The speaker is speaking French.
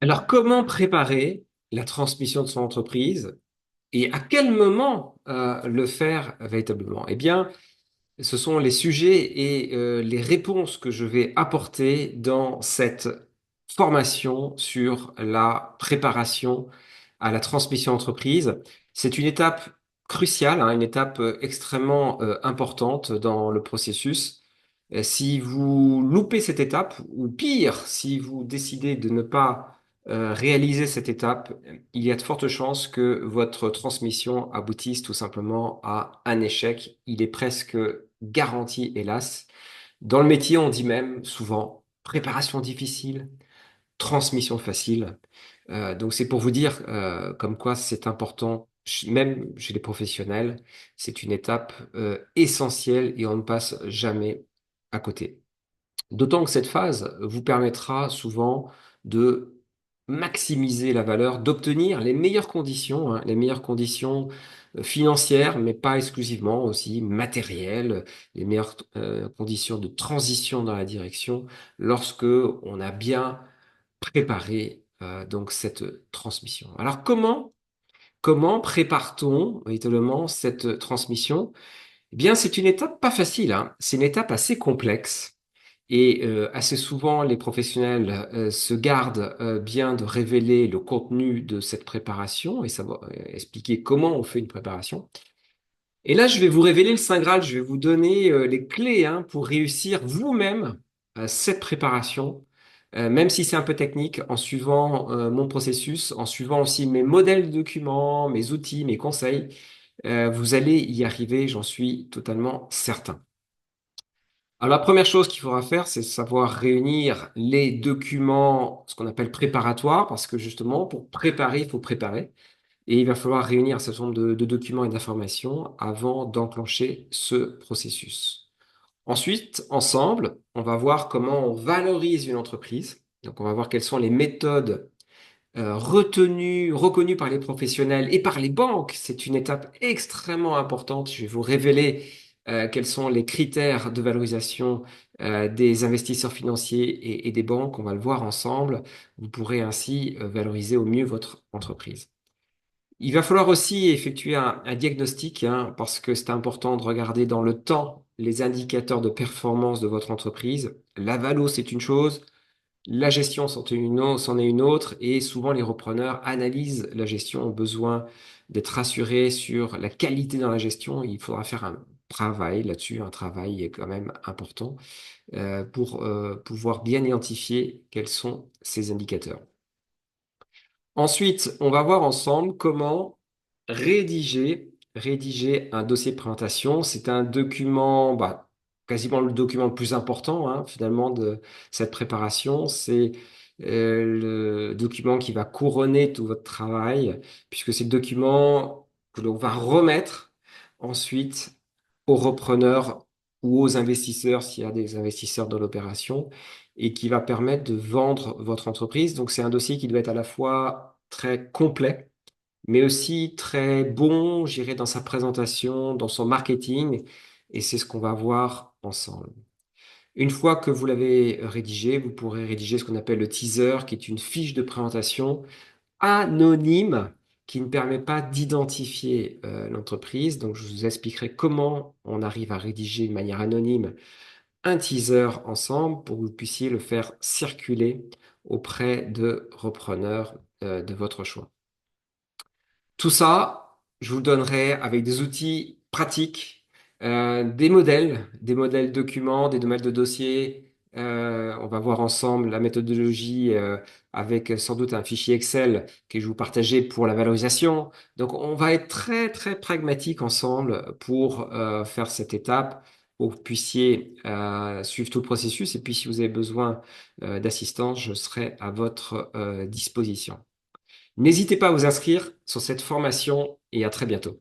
Alors, comment préparer la transmission de son entreprise et à quel moment le faire véritablement? Eh bien, ce sont les sujets et les réponses que je vais apporter dans cette formation sur la préparation à la transmission d'entreprise. C'est une étape cruciale, hein, une étape extrêmement importante dans le processus. Si vous loupez cette étape, ou pire, si vous décidez de ne pas réaliser cette étape, il y a de fortes chances que votre transmission aboutisse tout simplement à un échec. Il est presque garanti, hélas. Dans le métier, on dit même souvent préparation difficile, transmission facile. Donc c'est pour vous dire comme quoi c'est important, même chez les professionnels, c'est une étape essentielle et on ne passe jamais à côté. D'autant que cette phase vous permettra souvent de maximiser la valeur, d'obtenir les meilleures conditions, hein, les meilleures conditions financières, mais pas exclusivement, aussi matérielles, les meilleures conditions de transition dans la direction lorsque on a bien préparé donc cette transmission. Alors comment prépare-t-on véritablement cette transmission? Eh bien, c'est une étape pas facile, hein. C'est une étape assez complexe. Et assez souvent, les professionnels se gardent bien de révéler le contenu de cette préparation et savoir expliquer comment on fait une préparation. Et là, je vais vous révéler le Saint Graal, je vais vous donner les clés hein, pour réussir vous-même cette préparation, même si c'est un peu technique, en suivant mon processus, en suivant aussi mes modèles de documents, mes outils, mes conseils, vous allez y arriver, j'en suis totalement certain. Alors, la première chose qu'il faudra faire, c'est savoir réunir les documents, ce qu'on appelle préparatoires, parce que justement, pour préparer, il faut préparer. Et il va falloir réunir un certain nombre de documents et d'informations avant d'enclencher ce processus. Ensuite, ensemble, on va voir comment on valorise une entreprise. Donc, on va voir quelles sont les méthodes retenues, reconnues par les professionnels et par les banques. C'est une étape extrêmement importante. Je vais vous révéler quels sont les critères de valorisation des investisseurs financiers et des banques. On va le voir ensemble. Vous pourrez ainsi valoriser au mieux votre entreprise. Il va falloir aussi effectuer un diagnostic, hein, parce que c'est important de regarder dans le temps les indicateurs de performance de votre entreprise. La valo, c'est une chose, la gestion, c'en est une autre, et souvent les repreneurs analysent la gestion, ont besoin d'être rassurés sur la qualité dans la gestion. Il faudra faire un travail là-dessus, un travail quand même important pour pouvoir bien identifier quels sont ces indicateurs. Ensuite, on va voir ensemble comment rédiger un dossier de présentation. C'est un document, bah, quasiment le document le plus important hein, finalement de cette préparation. C'est le document qui va couronner tout votre travail, puisque c'est le document que l'on va remettre ensuite aux repreneurs ou aux investisseurs, s'il y a des investisseurs dans l'opération et qui va permettre de vendre votre entreprise. Donc, c'est un dossier qui doit être à la fois très complet, mais aussi très bon, j'irai dans sa présentation, dans son marketing, et c'est ce qu'on va voir ensemble. Une fois que vous l'avez rédigé, vous pourrez rédiger ce qu'on appelle le teaser, qui est une fiche de présentation anonyme qui ne permet pas d'identifier l'entreprise. Donc, je vous expliquerai comment on arrive à rédiger de manière anonyme un teaser ensemble pour que vous puissiez le faire circuler auprès de repreneurs de votre choix. Tout ça, je vous le donnerai avec des outils pratiques, des modèles documents, des modèles de dossiers. On va voir ensemble la méthodologie avec sans doute un fichier Excel que je vais vous partager pour la valorisation. Donc, on va être très, très pragmatique ensemble pour faire cette étape, pour que vous puissiez suivre tout le processus. Et puis, si vous avez besoin d'assistance, je serai à votre disposition. N'hésitez pas à vous inscrire sur cette formation et à très bientôt.